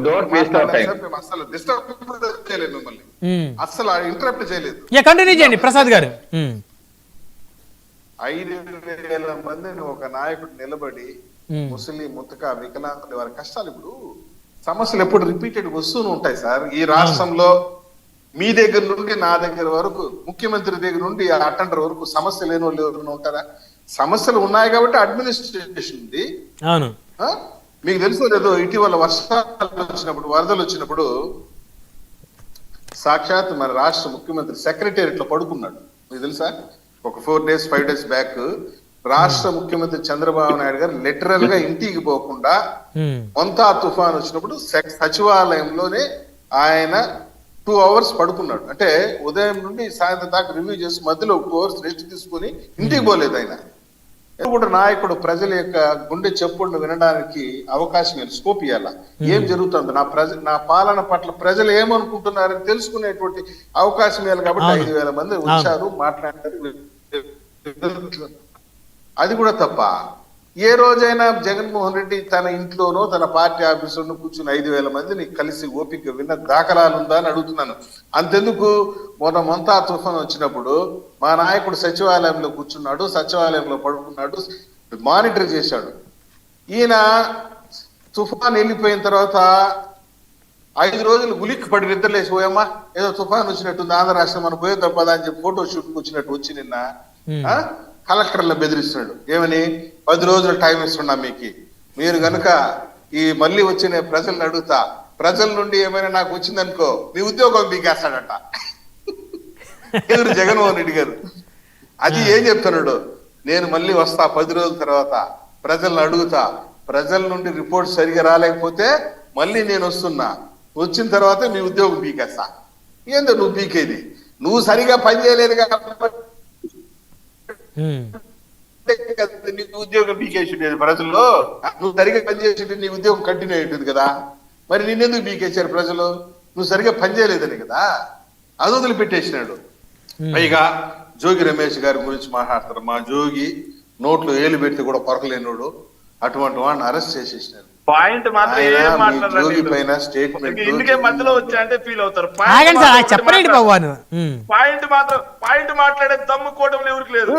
Don't waste our time. మేము అసలు disturb చేయలేదు, మిమ్మల్ని అసలు ఇంటరప్ట్ చేయలేదు. కంటిన్యూ చేయండి ప్రసాద్ గారు. 5,000 మందిని ఒక నాయకుడు నిలబడి ముస్లిం ముతక వికలాంగులు వారి కష్టాలు, ఇప్పుడు సమస్యలు ఎప్పుడు రిపీటెడ్ వస్తూనే ఉంటాయి సార్. ఈ రాష్ట్రంలో మీ దగ్గర నుండి నా దగ్గర వరకు, ముఖ్యమంత్రి దగ్గర నుండి అటెండర్ వరకు సమస్య లేని వాళ్ళు ఎవరైనా ఉంటారా? సమస్యలు ఉన్నాయి కాబట్టి అడ్మినిస్ట్రేషన్ ఉంది. అవును, మీకు తెలుసు లేదో, ఇటీవల వర్షాలు వచ్చినప్పుడు, వరదలు వచ్చినప్పుడు సాక్షాత్ మన రాష్ట్ర ముఖ్యమంత్రి సెక్రటేరియట్ లో పడుకున్నాడు. మీకు తెలుసా? ఒక 4 days 5 days బ్యాక్ రాష్ట్ర ముఖ్యమంత్రి చంద్రబాబు నాయుడు గారు లిటరల్ గా ఇంటికి పోకుండా మొంతా తుఫాన్ వచ్చినప్పుడు సచివాలయంలోనే ఆయన 2 hours పడుకున్నాడు. అంటే ఉదయం నుండి సాయంత్రం దాకా రివ్యూ చేసి మధ్యలో 2 hours రెస్ట్ తీసుకుని ఇంటికి పోలేదు ఆయన. కూడా నాయకుడు ప్రజల యొక్క గుండె చెప్పులను వినడానికి అవకాశం ఇవ్వాలి, స్కోప్ ఇవ్వాల. ఏం జరుగుతుంది, నా పాలన పట్ల ప్రజలు ఏమనుకుంటున్నారని తెలుసుకునేటువంటి అవకాశం ఇవ్వాలి. కాబట్టి 5,000 మంది వచ్చారు, మాట్లాడారు. అది కూడా తప్ప. ఏ రోజైనా జగన్మోహన్ రెడ్డి తన ఇంట్లోనో తన పార్టీ ఆఫీసులో కూర్చుని 5,000 మందిని కలిసి ఓపిక విన్న దాఖలాలు ఉందా అని అడుగుతున్నాను. అంతెందుకు, మొంతా తుఫాన్ వచ్చినప్పుడు మా నాయకుడు సచివాలయంలో కూర్చున్నాడు, సచివాలయంలో పడుకున్నాడు, మానిటర్ చేశాడు. ఈయన తుఫాన్ వెళ్ళిపోయిన తర్వాత 5 రోజులు గులిక్కి పడి నిద్రలేసి, పోయమ్మా ఏదో తుఫాన్ వచ్చినట్టుంది, ఆంధ్ర రాష్ట్రం మనం పోయే తప్పదా అని చెప్పి ఫోటో షూట్కి వచ్చినట్టు వచ్చి నిన్న కలెక్టర్లో బెదిరిస్తున్నాడు. ఏమని, 10 రోజులు టైం ఇస్తున్నా మీకు, మీరు గనుక ఈ మళ్ళీ వచ్చిన ప్రజలను అడుగుతా, ప్రజల నుండి ఏమైనా నాకు వచ్చిందనుకో మీ ఉద్యోగం మీకేస్తాడట ఎవరు? జగన్మోహన్ రెడ్డి గారు. అది ఏం చెప్తున్నాడు, నేను మళ్ళీ వస్తా 10 రోజుల తర్వాత, ప్రజలను అడుగుతా, ప్రజల నుండి రిపోర్ట్ సరిగా రాలేకపోతే మళ్ళీ నేను వస్తున్నా, వచ్చిన తర్వాత మీ ఉద్యోగం పీకేస్తా. ఏందో నువ్వు పీకేది? నువ్వు సరిగా పని చేయలేదు కాబట్టి నీకు ఉద్యోగం పీకేసిండేది ప్రజల్లో. నువ్వు సరిగా పనిచేసింటే నీ ఉద్యోగం కంటిన్యూ అయ్యింది కదా. మరి నిన్నెందుకు పీకేశారు ప్రజలు? నువ్వు సరిగా పనిచేయలేదని కదా. అది వదిలిపెట్టేసినాడు. పైగా జోగి రమేష్ గారి గురించి మాట్లాడతారు. మా జోగి నోట్లో ఏలు పెడితే కూడా పొరకలేనోడు, అటువంటి వాడిని అరెస్ట్ చేసేసినారు. పాయింట్ మాత్రం జోగి పైన స్టేట్మెంట్ ఇందుకే మధ్యలో వచ్చా అంటే ఫీల్ అవుతారు. పాయింట్ మాట్లాడే దమ్ము కూటమిలో ఎవరికి లేదు.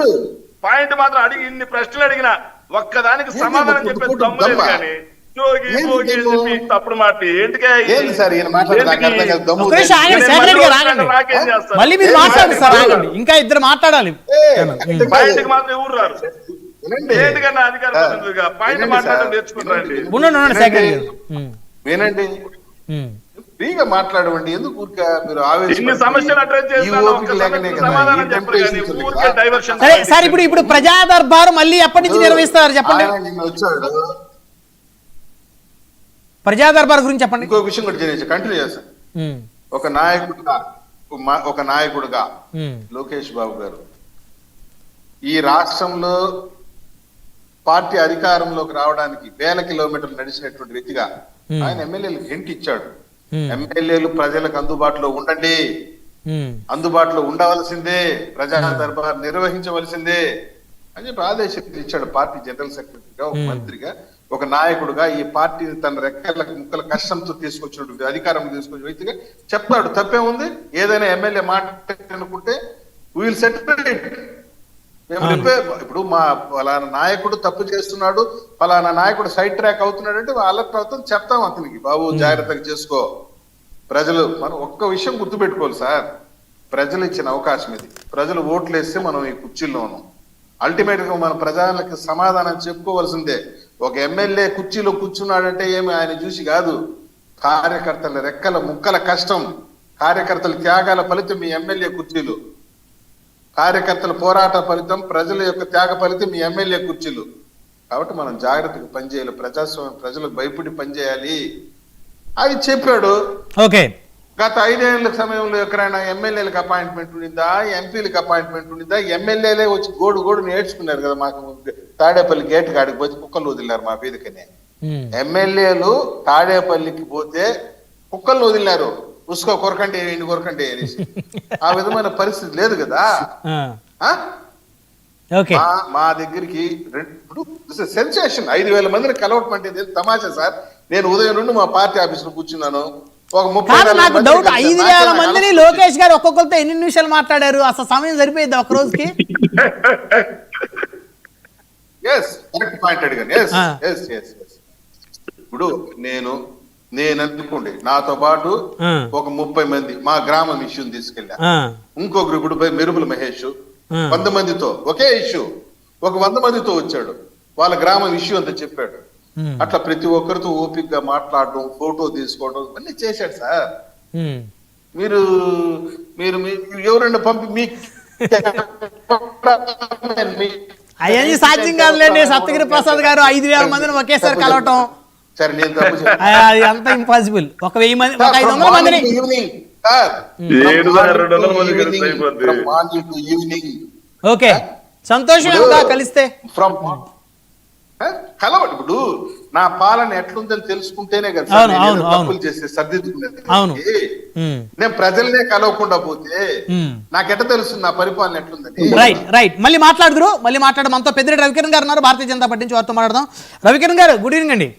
పాయింట్ మాత్రం అడిగి ఇన్ని ప్రశ్నలు అడిగినా ఒక్కదానికి సమాధానం చెప్పే దమ్ము లేదు. కానీ జోగి జోగి అని చెప్పి తప్పుడు మాట ఏంటికే ఇంకా ఇద్దరు మాట్లాడాలి. పాయింట్కి మాత్రం ఎవరు రారు. ఏంటికన్నా అధికార ప్రతినిధులుగా పాయింట్ మాట్లాడడం నేర్చుకుంటారండి. వినండి, ఫ్రీగా మాట్లాడమండి. ఎందుకు ఊరిక మీరు ఇన్ని సమస్యలు అడ్రస్ చేస్తారు. సార్ ఇప్పుడు ప్రజా దర్బారు మళ్ళీ ఎప్పటి నుంచి నిర్వహిస్తారు చెప్పండి? వచ్చాడు, ప్రజా దర్బార్ గురించి చెప్పండి. ఇంకో విషయం కూడా చేసి కంటిన్యూ చేస్తాను. ఒక నాయకుడుగా లోకేష్ బాబు గారు ఈ రాష్ట్రంలో పార్టీ అధికారంలోకి రావడానికి 1000 కిలోమీటర్లు నడిచినటువంటి వ్యక్తిగా ఆయన ఎమ్మెల్యేలకు హింట్ ఇచ్చాడు. ఎమ్మెల్యేలు ప్రజలకు అందుబాటులో ఉండండి, అందుబాటులో ఉండవలసిందే, ప్రజా దర్బార్ నిర్వహించవలసిందే అని చెప్పి ఆదేశాలు ఇచ్చాడు. పార్టీ జనరల్ సెక్రటరీగా, ఒక మంత్రిగా, ఒక నాయకుడుగా ఈ పార్టీని తన రెక్కల ముక్కల కష్టంతో తీసుకొచ్చినటువంటి అధికారం తీసుకొచ్చిన వ్యక్తిగా చెప్తాడు. తప్పే ఉంది? ఏదైనా ఎమ్మెల్యే మాట అనుకుంటే వీల్ సెటిల్ ఇట్. ఇప్పుడు మా పలానా నాయకుడు తప్పు చేస్తున్నాడు, పలానా నాయకుడు సైడ్ ట్రాక్ అవుతున్నాడు అంటే అలర్ట్ అవుతాం, చెప్తాం అతనికి, బాబు జాగ్రత్తగా చేసుకో. ప్రజలు మనం ఒక్క విషయం గుర్తుపెట్టుకోవాలి సార్, ప్రజలు ఇచ్చిన అవకాశం ఇది. ప్రజలు ఓట్లు వేస్తే మనం ఈ కుర్చీల్లో ఉన్నాం. అల్టిమేట్ గా మన ప్రజలకు సమాధానం చెప్పుకోవాల్సిందే. ఒక ఎమ్మెల్యే కుర్చీలో కూర్చున్నాడంటే ఏమి ఆయన చూసి కాదు, కార్యకర్తల రెక్కల ముక్కల కష్టం, కార్యకర్తల త్యాగాల ఫలితం మీ ఎమ్మెల్యే కుర్చీలు, కార్యకర్తల పోరాట ఫలితం, ప్రజల యొక్క త్యాగ ఫలితం మీ ఎమ్మెల్యే కుర్చీలు. కాబట్టి మనం జాగ్రత్తగా పనిచేయాలి, ప్రజాస్వామ్యం ప్రజలకు భయపడి పనిచేయాలి అది చెప్పాడు. ఓకే, గత 5 ఏళ్ల సమయంలో ఎక్కడైనా ఎమ్మెల్యేలకు అపాయింట్మెంట్ ఉండిందా, ఎంపీలకు అపాయింట్మెంట్ ఉండిందా? ఎమ్మెల్యేలే వచ్చి గోడు నేర్చుకున్నారు కదా. మాకు తాడేపల్లి గేట్ కాడికి పోతే కుక్కలు వదిలినారు మా వేదికనే. ఎమ్మెల్యేలు తాడేపల్లికి పోతే కుక్కలు వదిలినారు, ఉసుకో కొరకండి ఇన్ని కొరకండి అనేసి. ఆ విధమైన పరిస్థితి లేదు కదా. మా దగ్గరికి ఇప్పుడు సెన్సేషన్ 5,000 మందిని కలవటం అంటే తమాషా సార్. నేను ఉదయం నుండి మా పార్టీ ఆఫీస్ లో కూర్చున్నాను. ఒక 30 కాదు, నాకు మంది డౌట్, కలిశారు. 5,000 మందిని లోకేష్ గారు ఒక్కొక్కరితో ఎన్ని నిమిషాలు మాట్లాడారు? అసలు సమయం సరిపోయింది ఒక రోజుకి? కరెక్ట్ పాయింట్ అడిగాను. ఇప్పుడు నేను అనుకోండి, నాతో పాటు ఒక 30 మంది మా గ్రామం ఇష్యూని తీసుకెళ్ళా. ఇంకొకరు ఇప్పుడు మెరుపుల మహేష్ 100 మందితో ఒకే ఇష్యూ, ఒక 100 మందితో వచ్చాడు, వాళ్ళ గ్రామం ఇష్యూ అంతా చెప్పాడు. అట్లా ప్రతి ఒక్కరితో ఓపిక్ గా మాట్లాడడం, ఫోటో తీసుకోవడం ఇవన్నీ చేశాడు సార్. మీరు మీరు ఎవరైనా పంపి మీ అవన్నీ సాధ్యం కాదులేండి సప్తగిరి ప్రసాద్ గారు, 5,000 మందిని ఒకేసారి కలవటం. సరే, నేను తప్పు అది అంత ఇంపాసిబుల్. ఒక 1000 మంది, ఒక 500 మందిని ఓకే, సంతోషం కలిస్తే కలవండి. ఇప్పుడు నా పాలన ఎట్లుందని తెలుసుకుంటేనే కదా తప్పులు చేస్తే సర్దిద్దుకునేది. నేను ప్రజల్నే కలవకుండా పోతే నాకెట్ట తెలుస్తుంది నా పరిపాలన ఎట్లుందని? రైట్. మళ్ళీ మాట్లాడదురు, మళ్ళీ మాట్లాడడం. మనతో పెద్దిరెడ్డి రవికిరణ్ గారు ఉన్నారు, భారతీయ జనతా పార్టీ నుంచి. వారితో మాట్లాడదాం. రవికిరణ్ గారు, గుడ్ ఈవినింగ్ అండి.